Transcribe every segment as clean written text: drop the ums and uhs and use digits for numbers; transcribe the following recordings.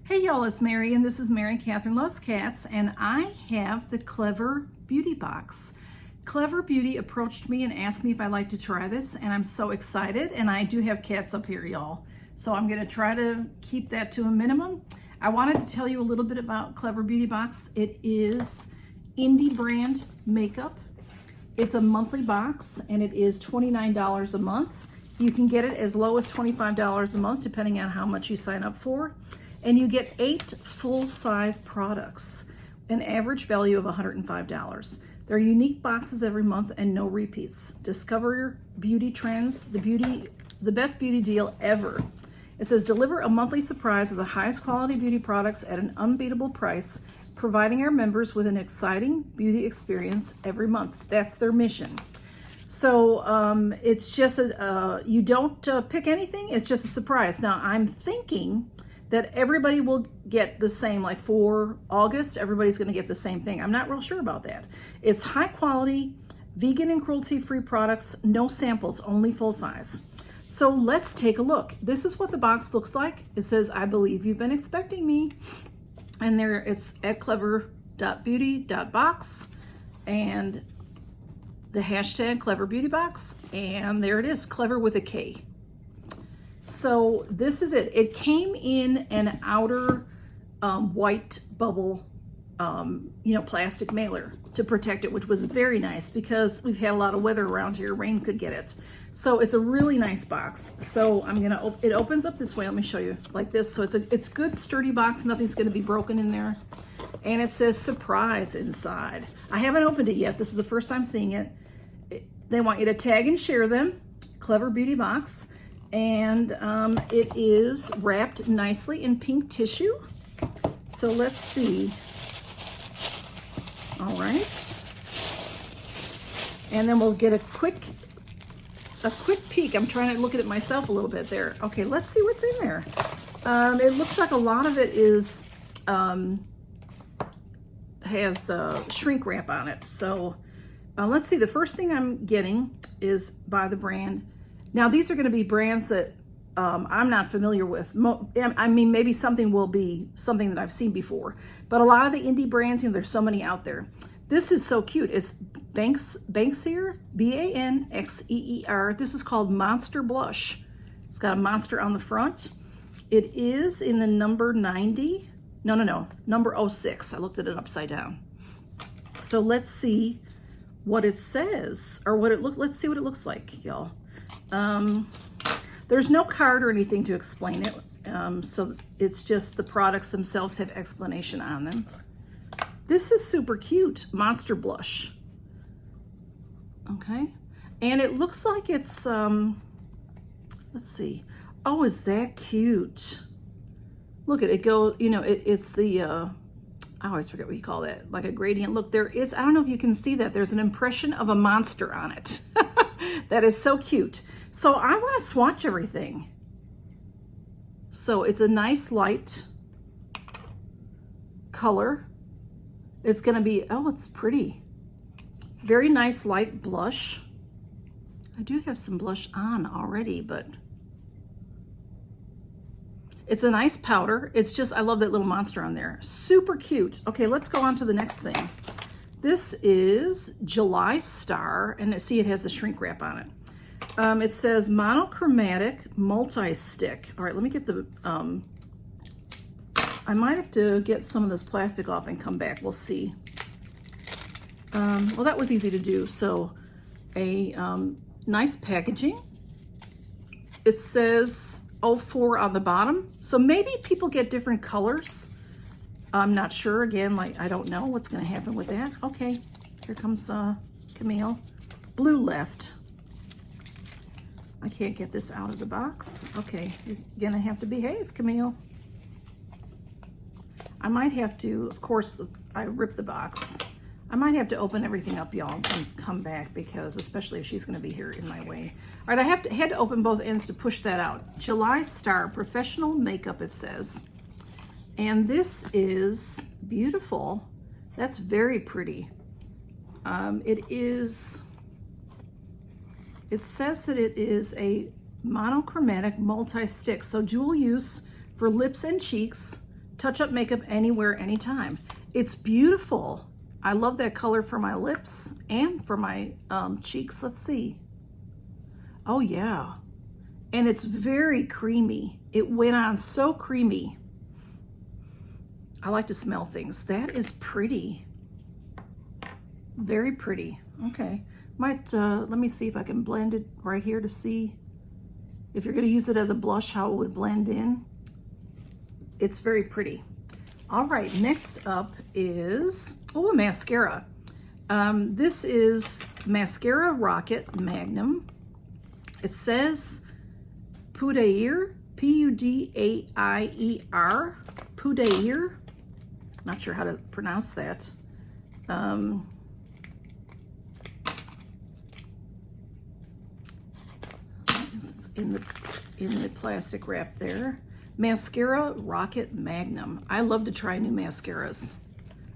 Hey y'all, it's Mary, and this is Mary Catherine Loves Cats, and I have the Klever Beauty Box. Klever Beauty approached me and asked me if I'd like to try this, and I'm so excited, and I do have cats up here, y'all. So I'm gonna try to keep that to a minimum. I wanted to tell you a little bit about Klever Beauty Box. It is indie brand makeup. It's a monthly box, and it is $29 a month. You can get it as low as $25 a month, depending on how much you sign up for. And you get 8 full-size products, an average value of $105. They're unique boxes every month and no repeats. Discover your beauty trends, the best beauty deal ever. It says, deliver a monthly surprise of the highest quality beauty products at an unbeatable price, providing our members with an exciting beauty experience every month. That's their mission. So it's just, you don't pick anything, it's just a surprise. Now I'm thinking that everybody will get the same, like for August, everybody's gonna get the same thing. I'm not real sure about that. It's high quality, vegan and cruelty-free products, no samples, only full size. So let's take a look. This is what the box looks like. It says, I believe you've been expecting me. And there it's at clever.beauty.box and the hashtag Klever Beauty Box. And there it is, Klever with a K. So this is it. It came in an outer white bubble, plastic mailer to protect it, which was very nice because we've had a lot of weather around here. Rain could get it. So it's a really nice box. So it opens up this way. Let me show you like this. So it's good sturdy box. Nothing's gonna be broken in there. And it says surprise inside. I haven't opened it yet. This is the first time seeing it. They want you to tag and share them. Klever Beauty Box. And it is wrapped nicely in pink tissue. So let's see. All right. And then we'll get a quick peek. I'm trying to look at it myself a little bit there. Okay, let's see what's in there. It looks like a lot of it is has shrink wrap on it. So let's see. The first thing I'm getting is by the brand. Now, these are going to be brands that I'm not familiar with. I mean, maybe something will be something that I've seen before. But a lot of the indie brands, there's so many out there. This is so cute. It's Banxeer, B-A-N-X-E-E-R. This is called Monster Blush. It's got a monster on the front. It is in the number 90. No, number 06. I looked at it upside down. So let's see what it says, or what it looks. Let's see what it looks like, y'all. There's no card or anything to explain it, so it's just the products themselves have explanation on them. This is super cute, Monster Blush. Okay, and it looks like it's let's see. Oh, is that cute? Look at it go. It's the I always forget what you call that, like a gradient look. There is, I don't know if you can see that, there's an impression of a monster on it. That is so cute. So I want to swatch everything. So it's a nice light color. It's going to be, oh, it's pretty. Very nice light blush. I do have some blush on already, but it's a nice powder. It's just, I love that little monster on there. Super cute. Okay, let's go on to the next thing. This is July Star, and see, it has the shrink wrap on it. It says monochromatic multi-stick. All right, let me get the, I might have to get some of this plastic off and come back. We'll see. Well, that was easy to do. So a nice packaging. It says 04 on the bottom. So maybe people get different colors. I'm not sure. Again, like, I don't know what's going to happen with that. Okay, here comes Camille. Blue left. I can't get this out of the box. Okay, you're going to have to behave, Camille. I might have to, of course, I ripped the box. I might have to open everything up, y'all, and come back, because especially if she's going to be here in my way. All right, I had to open both ends to push that out. July Star Professional Makeup, it says. And this is beautiful. That's very pretty. It says that it is a monochromatic multi-stick, so dual use for lips and cheeks, touch-up makeup anywhere, anytime. It's beautiful. I love that color for my lips and for my cheeks. Let's see. Oh yeah. And it's very creamy. It went on so creamy. I like to smell things. That is pretty. Very pretty. Okay. Might, let me see if I can blend it right here to see if you're going to use it as a blush, how it would blend in. It's very pretty. All right, next up is, oh, a mascara. This is Mascara Rocket Magnum. It says Pudair, P-U-D-A-I-E-R, Pudair. Not sure how to pronounce that. It's in the plastic wrap there. Mascara Rocket Magnum. I love to try new mascaras.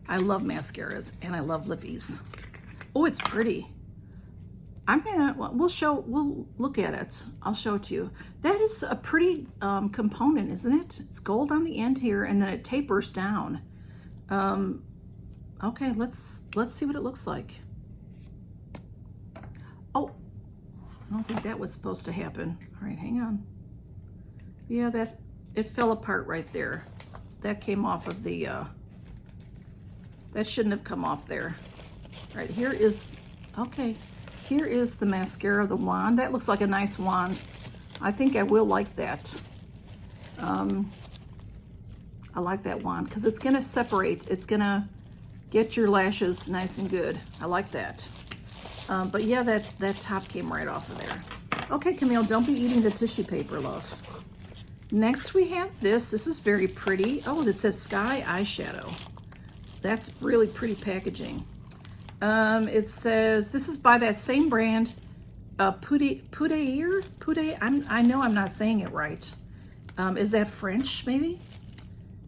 I love mascaras and I love lippies. Oh, it's pretty. We'll look at it. I'll show it to you. That is a pretty component, isn't it? It's gold on the end here and then it tapers down. Okay, let's see what it looks like. Oh, I don't think that was supposed to happen. All right, hang on. Yeah, it fell apart right there. That came off of the, that shouldn't have come off there. All right, here is, okay, here is the mascara, the wand. That looks like a nice wand. I think I will like that. I like that wand because it's gonna separate. It's gonna get your lashes nice and good. I like that. But yeah, that top came right off of there. Okay, Camille, don't be eating the tissue paper, love. Next we have this. This is very pretty. Oh, this says Sky Eyeshadow. That's really pretty packaging. It says, this is by that same brand, Pudair? I know I'm not saying it right. Is that French, maybe?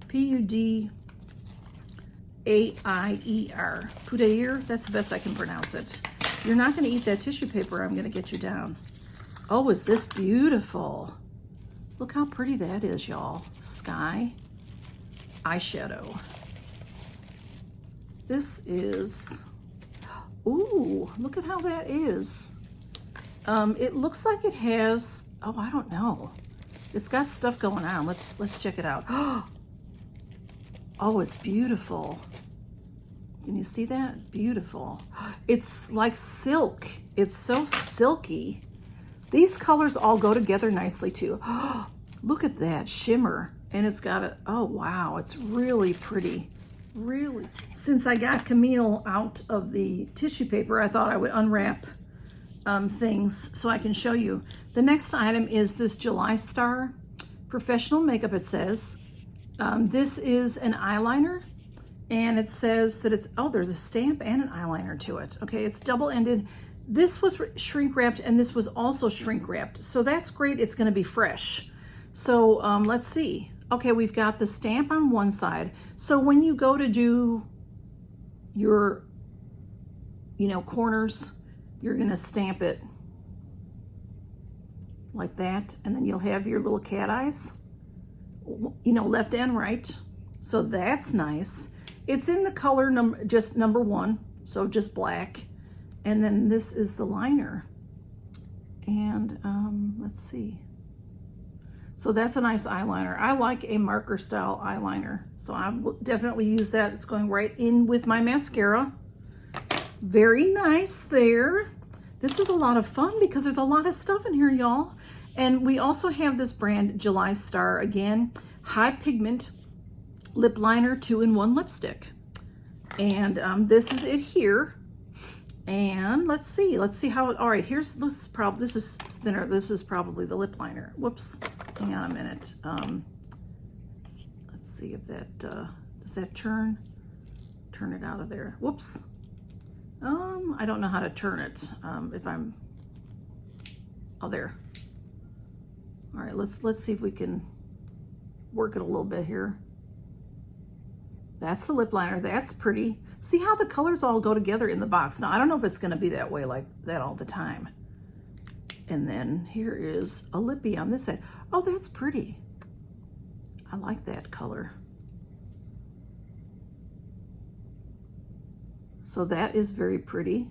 P-U-D-A-I-E-R. Pudair, that's the best I can pronounce it. You're not gonna eat that tissue paper, I'm gonna get you down. Oh, is this beautiful? Look how pretty that is, y'all. Sky eyeshadow. This is, ooh, look at how that is. It looks like it has, oh, I don't know. It's got stuff going on. Let's check it out. Oh, it's beautiful. Can you see that? Beautiful. It's like silk. It's so silky. These colors all go together nicely too. Look at that shimmer. And it's got a, oh wow, it's really pretty. Really. Since I got Camille out of the tissue paper, I thought I would unwrap things so I can show you. The next item is this July Star Professional Makeup, it says. This is an eyeliner. And it says that it's, oh, there's a stamp and an eyeliner to it. Okay, it's double-ended. This was shrink wrapped and this was also shrink wrapped. So that's great, it's gonna be fresh. So let's see. Okay, we've got the stamp on one side. So when you go to do your, corners, you're gonna stamp it like that. And then you'll have your little cat eyes, left and right. So that's nice. It's in the color just number 1, so just black. And then this is the liner. And let's see. So that's a nice eyeliner. I like a marker style eyeliner. So I will definitely use that. It's going right in with my mascara. Very nice there. This is a lot of fun because there's a lot of stuff in here, y'all. And we also have this brand, July Star, again, high pigment lip liner 2-in-1 lipstick. And this is it here. And let's see how it, all right, this is thinner. This is probably the lip liner. Whoops, hang on a minute. Let's see if that, does that turn it out of there? Whoops. I don't know how to turn it. If I'm, oh, there. All right, let's see if we can work it a little bit here. That's the lip liner. That's pretty. See how the colors all go together in the box. Now, I don't know if it's going to be that way like that all the time. And then here is a lippy on this side. Oh, that's pretty. I like that color. So that is very pretty.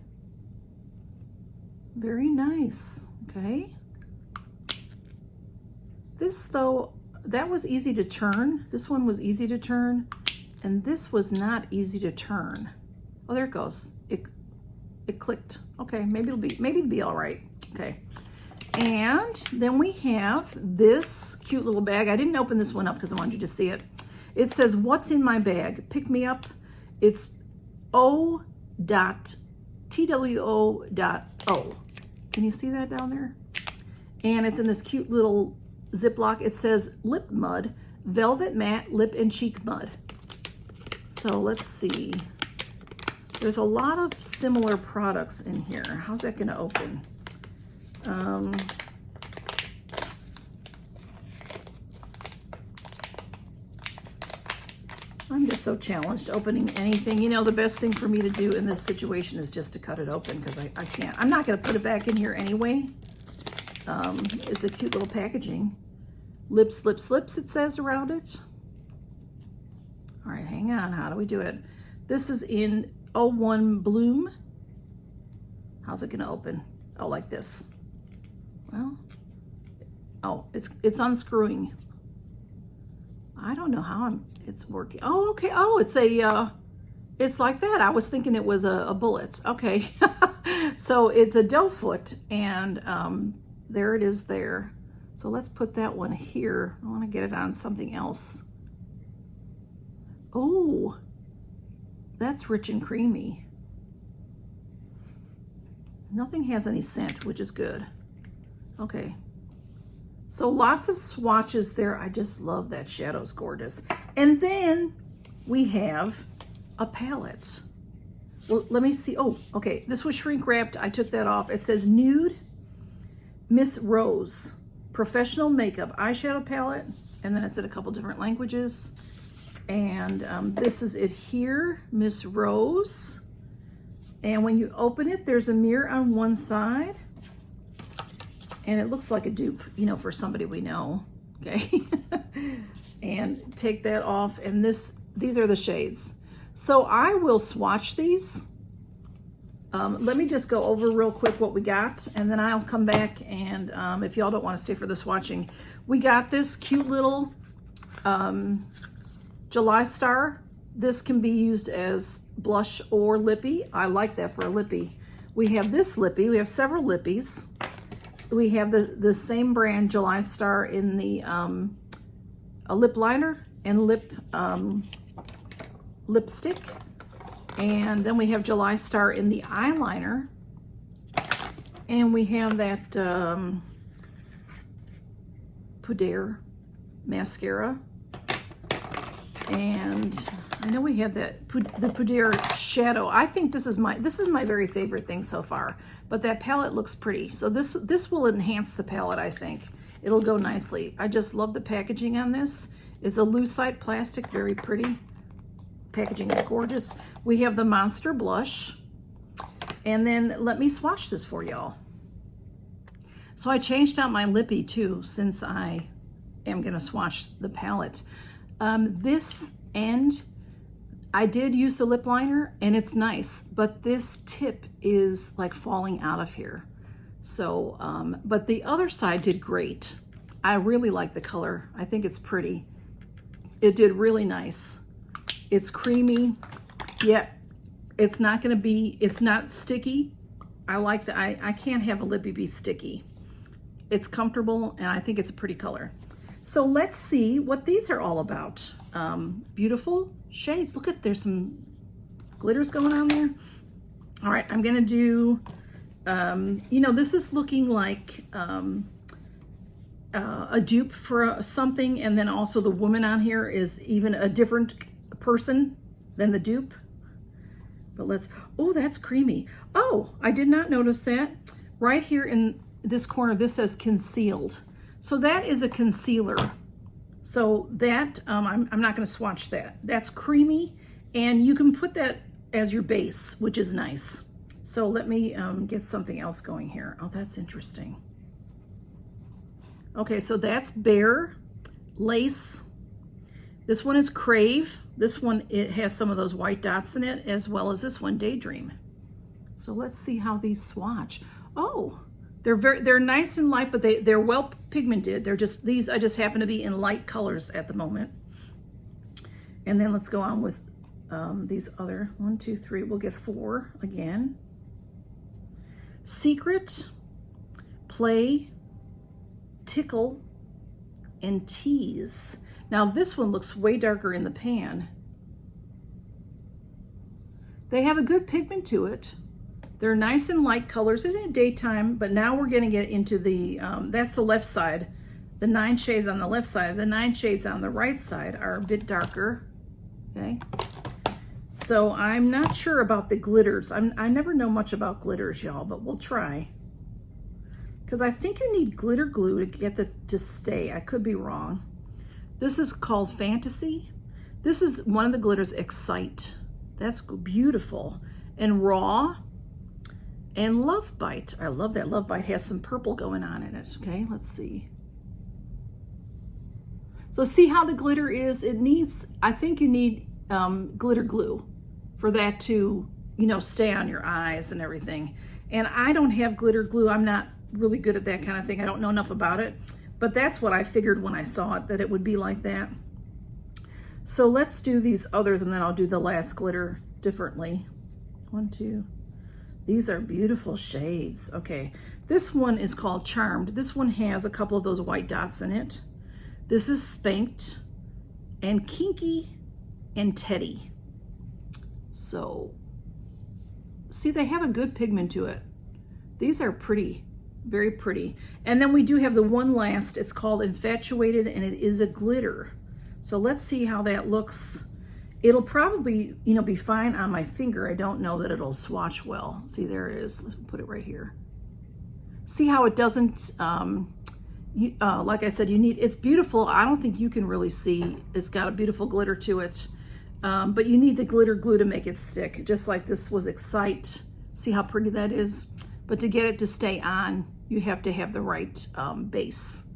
Very nice, okay. This though, that was easy to turn. This one was easy to turn, and this was not easy to turn. Oh, there it goes. It clicked. Okay, maybe it'll be all right. Okay. And then we have this cute little bag. I didn't open this one up because I wanted you to see it. It says, "What's in my bag? Pick me up." It's O.TWO.O. Can you see that down there? And it's in this cute little Ziploc. It says lip mud, velvet matte lip and cheek mud. So let's see. There's a lot of similar products in here. How's that gonna open? I'm just so challenged opening anything. You know, the best thing for me to do in this situation is just to cut it open because I can't. I'm not going to put it back in here anyway. It's a cute little packaging. Lips, lips, lips, it says around it. All right, hang on. How do we do it? This is in 01 Bloom. How's it going to open? Oh, like this. Well, oh, it's unscrewing. I don't know how it's working. Oh, okay. Oh, it's like that. I was thinking it was a bullet. Okay. So it's a doe foot, and there it is there. So let's put that one here. I want to get it on something else. Oh, that's rich and creamy. Nothing has any scent, which is good. Okay. So lots of swatches there. I just love that. Shadow's gorgeous. And then we have a palette. Well, let me see. Oh, okay. This was shrink wrapped. I took that off. It says Nude Miss Rose Professional Makeup Eyeshadow Palette. And then it's in a couple different languages. And this is it here, Miss Rose. And when you open it, there's a mirror on one side. And it looks like a dupe, you know, for somebody we know, okay? And take that off, and these are the shades. So I will swatch these. Let me just go over real quick what we got, and then I'll come back, and if y'all don't want to stay for the swatching, we got this cute little July Star. This can be used as blush or lippy. I like that for a lippy. We have this lippy. We have several lippies. We have the same brand, July Star, in the a lip liner and lipstick. And then we have July Star in the eyeliner. And we have that Poudre mascara. And I know we have the Poudre shadow. I think this is my very favorite thing so far. But that palette looks pretty. So this will enhance the palette, I think. It'll go nicely. I just love the packaging on this. It's a lucite plastic, very pretty. Packaging is gorgeous. We have the Monster Blush. And then let me swatch this for y'all. So I changed out my lippy too, since I am gonna swatch the palette. This end, I did use the lip liner and it's nice, but this tip is like falling out of here. So, but the other side did great. I really like the color. I think it's pretty. It did really nice. It's creamy. Yeah, it's not gonna be, it's not sticky. I like that. I can't have a lippy be sticky. It's comfortable and I think it's a pretty color. So let's see what these are all about. Beautiful shades. Look at, there's some glitters going on there. All right, I'm gonna do, you know, this is looking like a dupe for something, and then also the woman on here is even a different person than the dupe. But let's, oh, that's creamy. Oh, I did not notice that. Right here in this corner, this says concealed. So that is a concealer. So that, I'm not gonna swatch that. That's creamy, and you can put that as your base, which is nice. So let me get something else going here. Oh, that's interesting. Okay, so that's Bare Lace This one is Crave. This one, it has some of those white dots in it, as well as this one, Daydream. So let's see how these swatch. Oh, they're nice and light, but they're well pigmented. These I just happen to be in light colors at the moment. And then let's go on with these other 1, 2, 3. We'll get 4 again. Secret, Play, Tickle, and Tease. Now this one looks way darker in the pan. They have a good pigment to it. They're nice and light colors. It's in daytime, but now we're gonna get into the, that's the left side. The 9 shades on the left side. The 9 shades on the right side are a bit darker, okay? So I'm not sure about the glitters. I never know much about glitters, y'all, but we'll try. Because I think you need glitter glue to get to stay. I could be wrong. This is called Fantasy. This is one of the glitters, Excite. That's beautiful. And Raw and Love Bite. I love that. Love Bite has some purple going on in it. Okay, let's see. So see how the glitter is? It needs, I think you need glitter glue for that to, you know, stay on your eyes and everything. And I don't have glitter glue. I'm not really good at that kind of thing. I don't know enough about it, but that's what I figured when I saw it, that it would be like that. So let's do these others and then I'll do the last glitter differently. 1, 2. These are beautiful shades. Okay, this one is called Charmed. This one has a couple of those white dots in it. This is Spanked and Kinky and Teddy. So see, they have a good pigment to it. These are pretty, very pretty. And then we do have the one last, it's called Infatuated, and it is a glitter. So let's see how that looks. It'll probably, you know, be fine on my finger. I don't know that it'll swatch well. See, there it is. Let's put it right here. See how it doesn't, like I said, it's beautiful. I don't think you can really see. It's got a beautiful glitter to it. But you need the glitter glue to make it stick, just like this was Excite. See how pretty that is? But to get it to stay on, you have to have the right base.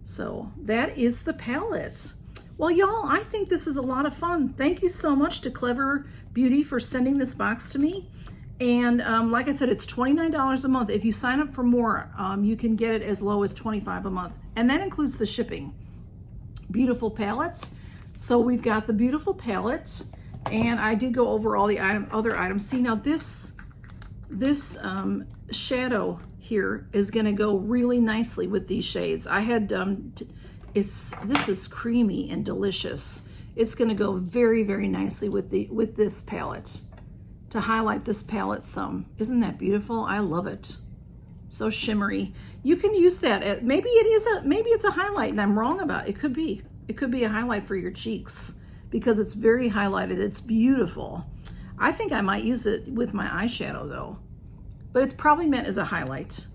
So that is the palette. Well, y'all, I think this is a lot of fun. Thank you so much to Klever Beauty for sending this box to me. And like I said, it's $29 a month. If you sign up for more, you can get it as low as $25 a month. And that includes the shipping. Beautiful palettes. So we've got the beautiful palette, and I did go over all the other items. See, now this shadow here is gonna go really nicely with these shades. I had, this is creamy and delicious. It's gonna go very, very nicely with this palette to highlight this palette some. Isn't that beautiful? I love it. So shimmery. You can use that maybe it's a highlight and I'm wrong about it. It could be. It could be a highlight for your cheeks because it's very highlighted. It's beautiful. I think I might use it with my eyeshadow though, but it's probably meant as a highlight.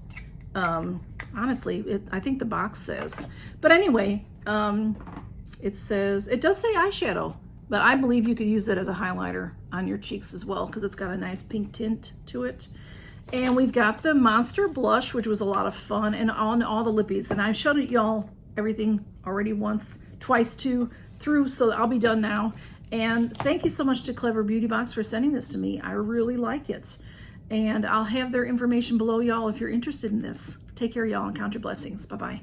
Honestly, I think the box says. But anyway, it does say eyeshadow, but I believe you could use it as a highlighter on your cheeks as well because it's got a nice pink tint to it. And we've got the Monster Blush, which was a lot of fun, and on all the lippies. And I showed it y'all everything already twice through, so I'll be done now. And thank you so much to Klever Beauty Box for sending this to me. I really like it. And I'll have their information below, y'all, if you're interested in this. Take care, y'all, and count your blessings. Bye-bye.